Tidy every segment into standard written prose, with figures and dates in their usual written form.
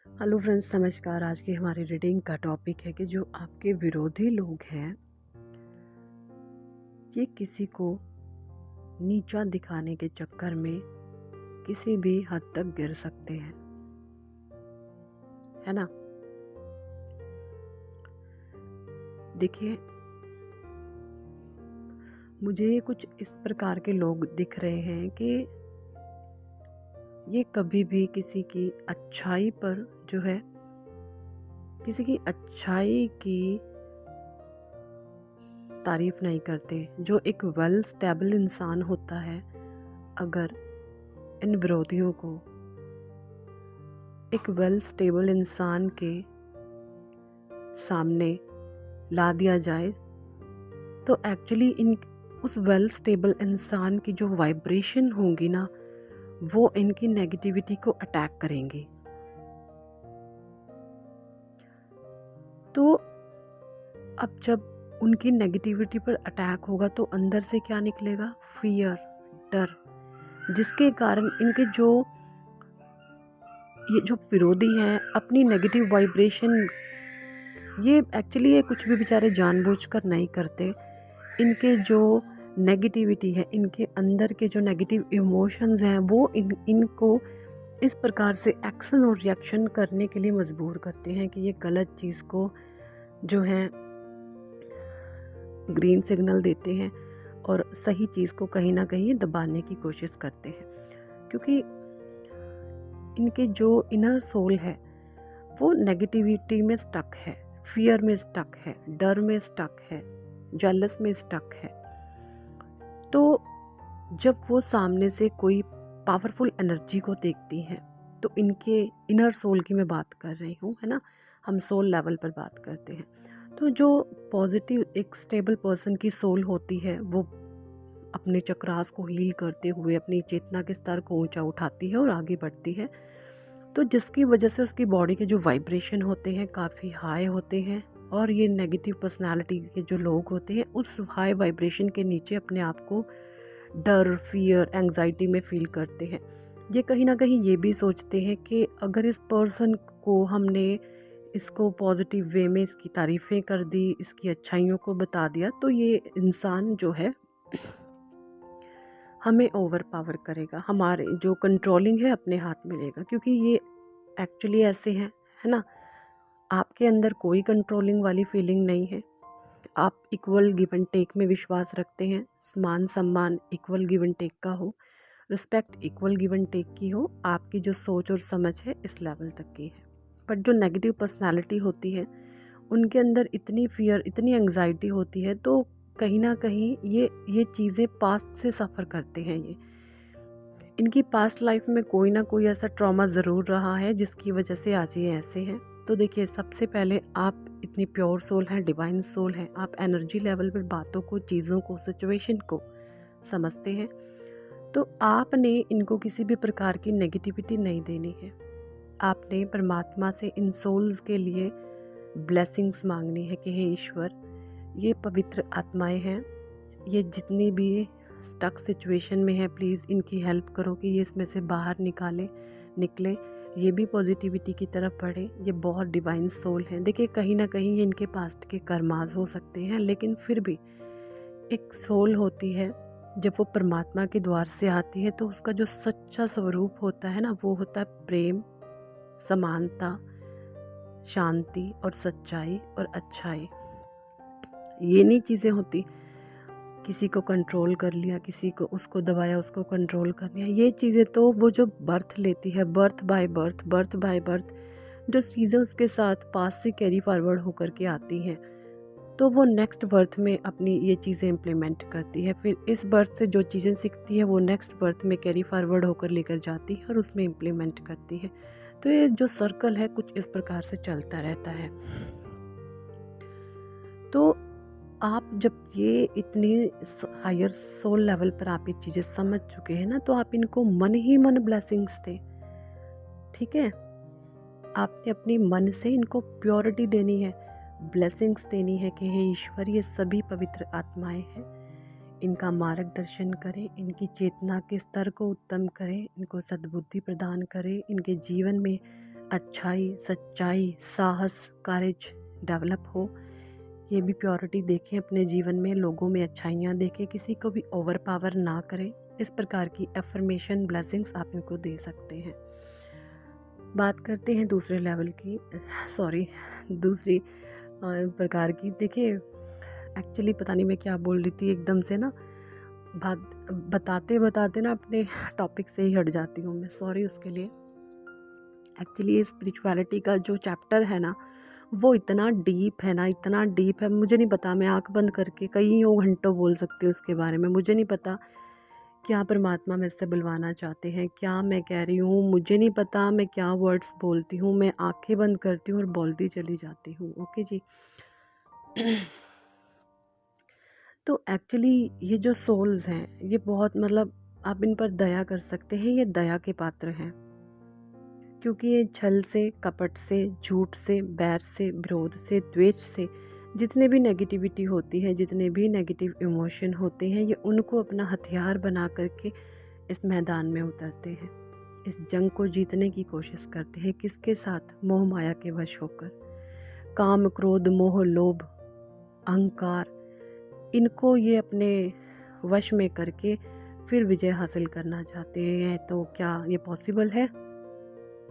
Hello friends, नमस्कार। आज की हमारी रीडिंग का टॉपिक है कि जो आपके विरोधी लोग हैं ये किसी को नीचा दिखाने के चक्कर में किसी भी हद तक गिर सकते हैं, है ना। देखिए, मुझे कुछ इस प्रकार के लोग दिख रहे हैं कि ये कभी भी किसी की अच्छाई पर जो है, किसी की अच्छाई की तारीफ नहीं करते। जो एक वेल स्टेबल इंसान होता है, अगर इन विरोधियों को एक वेल स्टेबल इंसान के सामने ला दिया जाए तो एक्चुअली इन उस वेल स्टेबल इंसान की जो वाइब्रेशन होंगी ना, वो इनकी नेगेटिविटी को अटैक करेंगी। तो अब जब उनकी नेगेटिविटी पर अटैक होगा तो अंदर से क्या निकलेगा? फियर, डर, जिसके कारण इनके ये जो विरोधी हैं अपनी नेगेटिव वाइब्रेशन, ये एक्चुअली ये कुछ भी बेचारे जानबूझकर नहीं करते। इनके जो नेगेटिविटी है, इनके अंदर के जो नेगेटिव इमोशंस हैं, वो इनको इस प्रकार से एक्शन और रिएक्शन करने के लिए मजबूर करते हैं कि ये गलत चीज़ को जो है ग्रीन सिग्नल देते हैं और सही चीज़ को कहीं ना कहीं दबाने की कोशिश करते हैं। क्योंकि इनके जो इनर सोल है वो नेगेटिविटी में स्टक है, फियर में स्टक है, डर में स्टक है, जेलस में स्टक है। तो जब वो सामने से कोई पावरफुल एनर्जी को देखती हैं तो इनके इनर सोल की मैं बात कर रही हूँ, है ना। हम सोल लेवल पर बात करते हैं। तो जो पॉजिटिव एक स्टेबल पर्सन की सोल होती है वो अपने चक्रास को हील करते हुए अपनी चेतना के स्तर को ऊंचा उठाती है और आगे बढ़ती है। तो जिसकी वजह से उसकी बॉडी के जो वाइब्रेशन होते हैं काफ़ी हाई होते हैं और ये नेगेटिव पर्सनालिटी के जो लोग होते हैं उस हाई वाइब्रेशन के नीचे अपने आप को डर, फियर, एंग्जाइटी में फील करते हैं। ये कहीं ना कहीं ये भी सोचते हैं कि अगर इस पर्सन को हमने इसको पॉजिटिव वे में इसकी तारीफ़ें कर दी, इसकी अच्छाइयों को बता दिया, तो ये इंसान जो है हमें ओवर पावर करेगा, हमारे जो कंट्रोलिंग है अपने हाथ में लेगा। क्योंकि ये एक्चुअली ऐसे हैं, है ना। आपके अंदर कोई कंट्रोलिंग वाली फीलिंग नहीं है। आप इक्वल गिव एंड टेक में विश्वास रखते हैं। मान सम्मान इक्वल गिव एंड टेक का हो, respect equal give and take की हो। आपकी जो सोच और समझ है इस लेवल तक की है। बट जो नेगेटिव पर्सनालिटी होती है उनके अंदर इतनी फियर, इतनी एंग्जाइटी होती है, तो कहीं ना कहीं ये चीज़ें पास्ट से सफ़र करते हैं। ये इनकी पास्ट लाइफ में कोई ना कोई ऐसा ट्रॉमा ज़रूर रहा है जिसकी वजह से आज ये ऐसे हैं। तो देखिए, सबसे पहले आप इतनी प्योर सोल हैं, डिवाइन सोल हैं। आप एनर्जी लेवल पर बातों को, चीज़ों को, सिचुएशन को समझते हैं। तो आपने इनको किसी भी प्रकार की नेगेटिविटी नहीं देनी है। आपने परमात्मा से इन सोल्स के लिए ब्लेसिंग्स मांगनी है कि हे ईश्वर, ये पवित्र आत्माएं हैं, ये जितनी भी स्टक सिचुएशन में है, प्लीज़ इनकी हेल्प करो कि ये इसमें से बाहर निकले, ये भी पॉजिटिविटी की तरफ बढ़े। ये बहुत डिवाइन सोल हैं। देखिए, कहीं ना कहीं ये इनके पास्ट के कर्माज हो सकते हैं, लेकिन फिर भी एक सोल होती है, जब वो परमात्मा के द्वार से आती है तो उसका जो सच्चा स्वरूप होता है ना, वो होता है प्रेम, समानता, शांति और सच्चाई और अच्छाई। ये नहीं चीज़ें होती किसी को कंट्रोल कर लिया, किसी को उसको दबाया, उसको कंट्रोल कर लिया। ये चीज़ें तो वो जो बर्थ लेती है, बर्थ बाय बर्थ, जो सीजन्स के साथ पास से कैरी फॉरवर्ड होकर के आती हैं, तो वो नेक्स्ट बर्थ में अपनी ये चीज़ें इम्प्लीमेंट करती है। फिर इस बर्थ से जो चीज़ें सीखती है वो नेक्स्ट बर्थ में कैरी फॉरवर्ड होकर लेकर जाती है और उसमें इम्प्लीमेंट करती है। तो ये जो सर्कल है कुछ इस प्रकार से चलता रहता है। तो आप जब ये इतनी हायर सोल लेवल पर आप ये चीज़ें समझ चुके हैं ना, तो आप इनको मन ही मन ब्लेसिंग्स दें। ठीक है, आपने अपनी मन से इनको प्योरिटी देनी है, ब्लेसिंग्स देनी है कि हे ईश्वर, ये सभी पवित्र आत्माएं हैं, इनका मार्गदर्शन करें, इनकी चेतना के स्तर को उत्तम करें, इनको सद्बुद्धि प्रदान करें, इनके जीवन में अच्छाई, सच्चाई, साहस, करेज डेवलप हो। ये भी प्योरिटी देखें अपने जीवन में, लोगों में अच्छाइयाँ देखें, किसी को भी ओवर पावर ना करें। इस प्रकार की अफर्मेशन ब्लेसिंग्स आप इनको दे सकते हैं। बात करते हैं दूसरे लेवल की, सॉरी दूसरी प्रकार की। देखिए एक्चुअली पता नहीं मैं क्या बोल रही थी, एकदम से ना बात बताते बताते ना अपने टॉपिक से ही हट जाती हूँ मैं, सॉरी उसके लिए। एक्चुअली स्पिरिचुअलिटी का जो चैप्टर है ना, वो इतना डीप है ना, इतना डीप है, मुझे नहीं पता, मैं आंख बंद करके कईयों घंटों बोल सकती हूँ उसके बारे में। मुझे नहीं पता क्या परमात्मा मेरे से बुलवाना चाहते हैं, क्या मैं कह रही हूँ, मुझे नहीं पता मैं क्या वर्ड्स बोलती हूँ। मैं आंखें बंद करती हूँ और बोलती चली जाती हूँ। ओके जी। तो एक्चुअली ये जो सोल्स हैं, ये बहुत मतलब आप इन पर दया कर सकते हैं, ये दया के पात्र हैं। क्योंकि ये छल से, कपट से, झूठ से, बैर से, विरोध से, द्वेष से, जितने भी नेगेटिविटी होती है, जितने भी नेगेटिव इमोशन होते हैं, ये उनको अपना हथियार बना करके इस मैदान में उतरते हैं। इस जंग को जीतने की कोशिश करते हैं। किसके साथ? मोह माया के वश होकर। काम, क्रोध, मोह, लोभ, अहंकार, इनको ये अपने वश में करके फिर विजय हासिल करना चाहते हैं। तो क्या ये पॉसिबल है?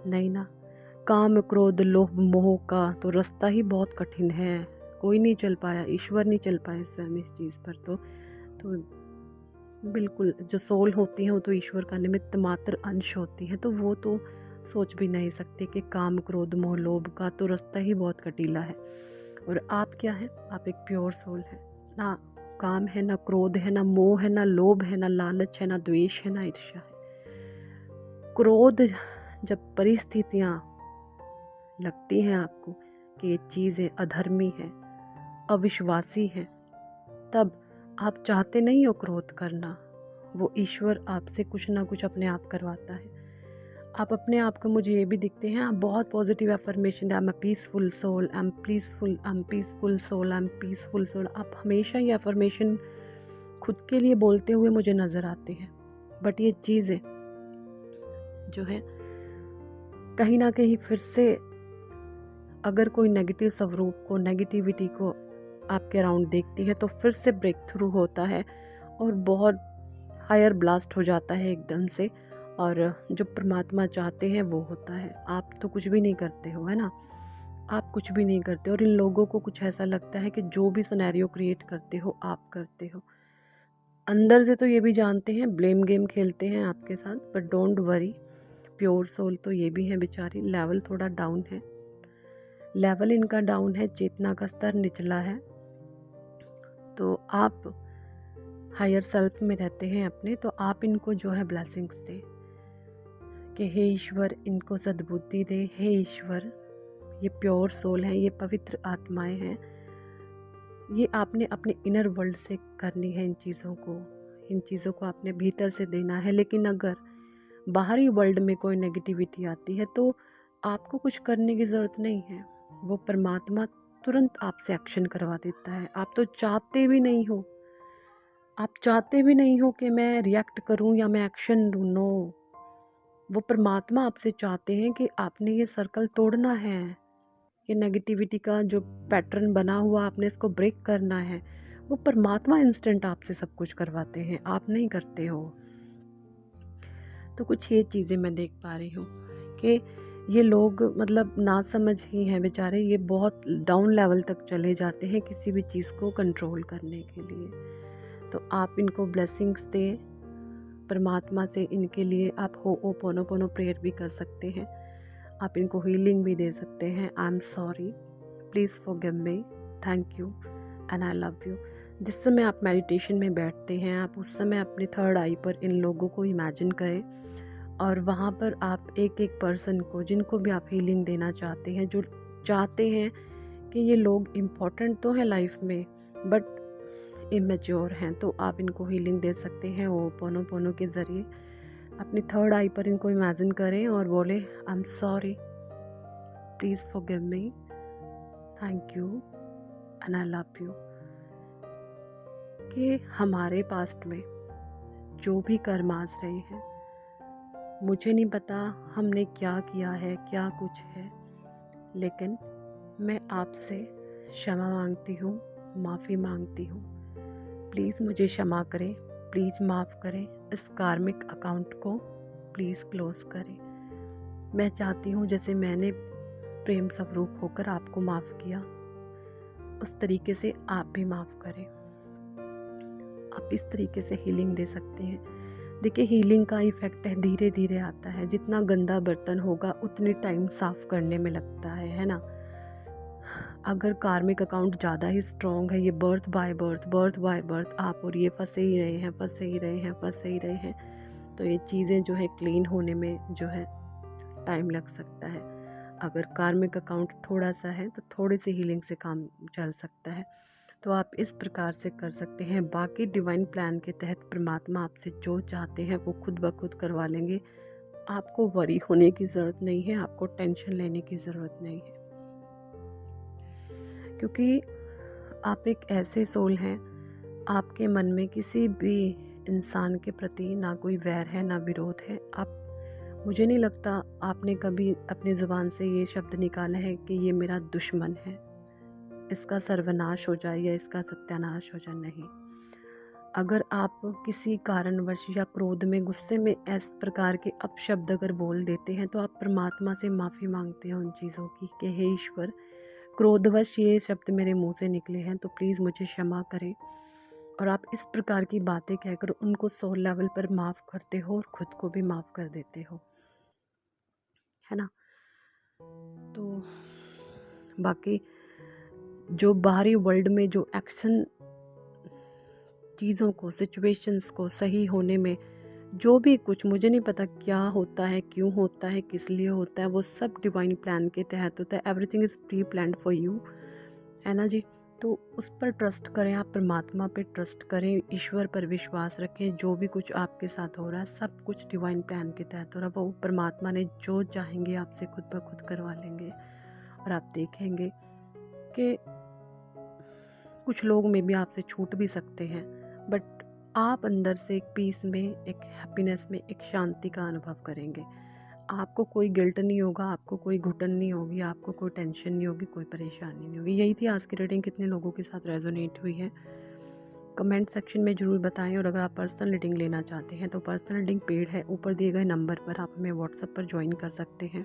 नहीं ना। काम, क्रोध, लोभ, मोह का तो रास्ता ही बहुत कठिन है। कोई नहीं चल पाया, ईश्वर नहीं चल पाया स्वयं इस चीज़ पर। तो बिल्कुल जो सोल होती है वो तो ईश्वर का निमित्त मात्र अंश होती है। तो वो तो सोच भी नहीं सकते कि काम, क्रोध, मोह, लोभ का तो रास्ता ही बहुत कटीला है। और आप क्या हैं? आप एक प्योर सोल है ना। काम है, ना क्रोध है, ना मोह है, ना लोभ है, ना लालच है, ना द्वेष है, ना ईर्ष्या है। क्रोध जब परिस्थितियाँ लगती हैं आपको कि ये चीज़ें अधर्मी है, अविश्वासी है, तब आप चाहते नहीं हो क्रोध करना। वो ईश्वर आपसे कुछ ना कुछ अपने आप करवाता है। आप अपने आप को, मुझे ये भी दिखते हैं, आप बहुत positive affirmation, I am a peaceful soul, I am peaceful, I am peaceful soul, I am peaceful soul. आप हमेशा ये अफर्मेशन खुद के लिए बोलते हुए मुझे नज़र आते हैं। बट ये चीज़ें जो है कहीं ना कहीं फिर से, अगर कोई नेगेटिव स्वरूप को, नेगेटिविटी को आपके अराउंड देखती है, तो फिर से ब्रेक थ्रू होता है और बहुत हायर ब्लास्ट हो जाता है एकदम से। और जो परमात्मा चाहते हैं वो होता है। आप तो कुछ भी नहीं करते हो, है ना। आप कुछ भी नहीं करते, और इन लोगों को कुछ ऐसा लगता है कि जो भी सिनेरियो क्रिएट करते हो आप करते हो। अंदर से तो ये भी जानते हैं, ब्लेम गेम खेलते हैं आपके साथ। But don't worry, pure soul तो ये भी हैं बेचारी। लेवल थोड़ा डाउन है, लेवल इनका डाउन है, चेतना का स्तर निचला है। तो आप हायर सेल्फ में रहते हैं अपने, तो आप इनको जो है ब्लेसिंग्स दें कि हे ईश्वर इनको सद्बुद्धि दे। हे ईश्वर, ये प्योर सोल हैं, ये पवित्र आत्माएं हैं, ये आपने अपने इनर वर्ल्ड से करनी है। इन चीज़ों को आपने भीतर से देना है। लेकिन अगर बाहरी वर्ल्ड में कोई नेगेटिविटी आती है तो आपको कुछ करने की ज़रूरत नहीं है। वो परमात्मा तुरंत आपसे एक्शन करवा देता है। आप तो चाहते भी नहीं हो, आप चाहते भी नहीं हो कि मैं रिएक्ट करूं या मैं एक्शन लूं। नो, वो परमात्मा आपसे चाहते हैं कि आपने ये सर्कल तोड़ना है। ये नेगेटिविटी का जो पैटर्न बना हुआ, आपने इसको ब्रेक करना है। वो परमात्मा इंस्टेंट आपसे सब कुछ करवाते हैं, आप नहीं करते हो। तो कुछ ये चीज़ें मैं देख पा रही हूँ कि ये लोग मतलब ना समझ ही हैं बेचारे। ये बहुत डाउन लेवल तक चले जाते हैं किसी भी चीज़ को कंट्रोल करने के लिए। तो आप इनको ब्लेसिंग्स दें परमात्मा से। इनके लिए आप होओपोनोपोनो प्रेयर भी कर सकते हैं। आप इनको हीलिंग भी दे सकते हैं। I am sorry, please forgive me, thank you and I love you. जिस समय आप मेडिटेशन में बैठते हैं, आप उस समय अपने थर्ड आई पर इन लोगों को इमेजिन करें, और वहाँ पर आप एक एक पर्सन को, जिनको भी आप हीलिंग देना चाहते हैं, जो चाहते हैं कि ये लोग इम्पॉर्टेंट तो हैं लाइफ में बट इमेच्योर हैं, तो आप इनको हीलिंग दे सकते हैं होओपोनोपोनो के ज़रिए। अपनी थर्ड आई पर इनको इमेजिन करें और बोले I am sorry, please forgive me, thank you and I love you. कि हमारे पास्ट में जो भी कर्मास रहे हैं मुझे नहीं पता हमने क्या किया है, क्या कुछ है, लेकिन मैं आपसे क्षमा मांगती हूँ, माफ़ी मांगती हूँ। प्लीज़ मुझे क्षमा करें, प्लीज़ माफ़ करें, इस कार्मिक अकाउंट को प्लीज़ क्लोज़ करें। मैं चाहती हूँ जैसे मैंने प्रेम स्वरूप होकर आपको माफ़ किया, उस तरीके से आप भी माफ़ करें। आप इस तरीके से हीलिंग दे सकते हैं। देखिए, हीलिंग का इफ़ेक्ट है धीरे धीरे आता है। जितना गंदा बर्तन होगा उतनी टाइम साफ़ करने में लगता है ना। अगर कार्मिक अकाउंट ज़्यादा ही स्ट्रॉन्ग है, ये बर्थ बाय बर्थ आप और ये फंसे ही रहे हैं, तो ये चीज़ें जो है क्लीन होने में जो है टाइम लग सकता है। अगर कार्मिक अकाउंट थोड़ा सा है तो थोड़ी सी हीलिंग से काम चल सकता है। तो आप इस प्रकार से कर सकते हैं। बाकी डिवाइन प्लान के तहत परमात्मा आपसे जो चाहते हैं वो खुद ब खुद करवा लेंगे। आपको वरी होने की ज़रूरत नहीं है, आपको टेंशन लेने की ज़रूरत नहीं है, क्योंकि आप एक ऐसे सोल हैं, आपके मन में किसी भी इंसान के प्रति ना कोई वैर है ना विरोध है। मुझे नहीं लगता आपने कभी अपनी ज़ुबान से ये शब्द निकाला है कि ये मेरा दुश्मन है, इसका सर्वनाश हो जाए या इसका सत्यानाश हो जाए। नहीं, अगर आप किसी कारणवश या क्रोध में, गुस्से में इस प्रकार के अपशब्द अगर बोल देते हैं तो आप परमात्मा से माफ़ी मांगते हैं उन चीज़ों की कि हे ईश्वर, क्रोधवश ये शब्द मेरे मुंह से निकले हैं तो प्लीज़ मुझे क्षमा करें। और आप इस प्रकार की बातें कहकर उनको सोल लेवल पर माफ़ करते हो और ख़ुद को भी माफ़ कर देते हो, है ना। तो बाकी जो बाहरी वर्ल्ड में जो एक्शन चीज़ों को, सिचुएशंस को सही होने में जो भी कुछ, मुझे नहीं पता क्या होता है, क्यों होता है, किस लिए होता है, वो सब डिवाइन प्लान के तहत होता है। Everything is pre planned for you, है ना जी। तो उस पर ट्रस्ट करें, आप परमात्मा पे ट्रस्ट करें, ईश्वर पर विश्वास रखें। जो भी कुछ आपके साथ हो रहा है सब कुछ डिवाइन प्लान के तहत हो रहा है। वो परमात्मा ने जो चाहेंगे आपसे खुद ब खुद करवा लेंगे। और आप देखेंगे कि कुछ लोग में भी आपसे छूट भी सकते हैं, बट आप अंदर से एक पीस में, एक हैप्पीनेस में, एक शांति का अनुभव करेंगे। आपको कोई गिल्ट नहीं होगा, आपको कोई घुटन नहीं होगी, आपको कोई टेंशन नहीं होगी, कोई परेशानी नहीं होगी। यही थी आज की रीडिंग। कितने लोगों के साथ रेजोनेट हुई है कमेंट सेक्शन में ज़रूर बताएं। और अगर आप पर्सनल रीडिंग लेना चाहते हैं तो पर्सनल रीडिंग पेड है, ऊपर दिए गए नंबर पर आप हमें व्हाट्सएप पर ज्वाइन कर सकते हैं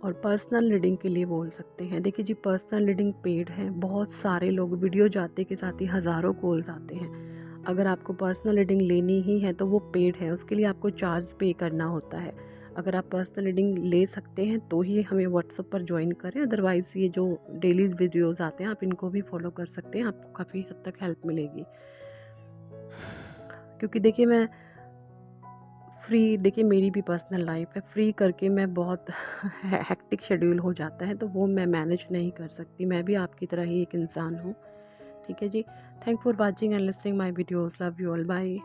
और पर्सनल रीडिंग के लिए बोल सकते हैं। देखिए जी, पर्सनल रीडिंग पेड है। बहुत सारे लोग, वीडियो जाते के साथ ही हज़ारों कॉल्स आते हैं। अगर आपको पर्सनल रीडिंग लेनी ही है तो वो पेड है, उसके लिए आपको चार्ज पे करना होता है। अगर आप पर्सनल रीडिंग ले सकते हैं तो ही हमें व्हाट्सएप पर ज्वाइन करें, अदरवाइज़ ये जो डेली वीडियोस आते हैं आप इनको भी फॉलो कर सकते हैं, आपको काफ़ी हद तक हेल्प मिलेगी। क्योंकि देखिए मैं फ्री, देखिए मेरी भी पर्सनल लाइफ है, फ्री करके मैं बहुत हेक्टिक शेड्यूल हो जाता है तो वो मैं मैनेज नहीं कर सकती। मैं भी आपकी तरह ही एक इंसान हूँ, ठीक है जी। Thank for watching and listening my videos. Love you all, bye.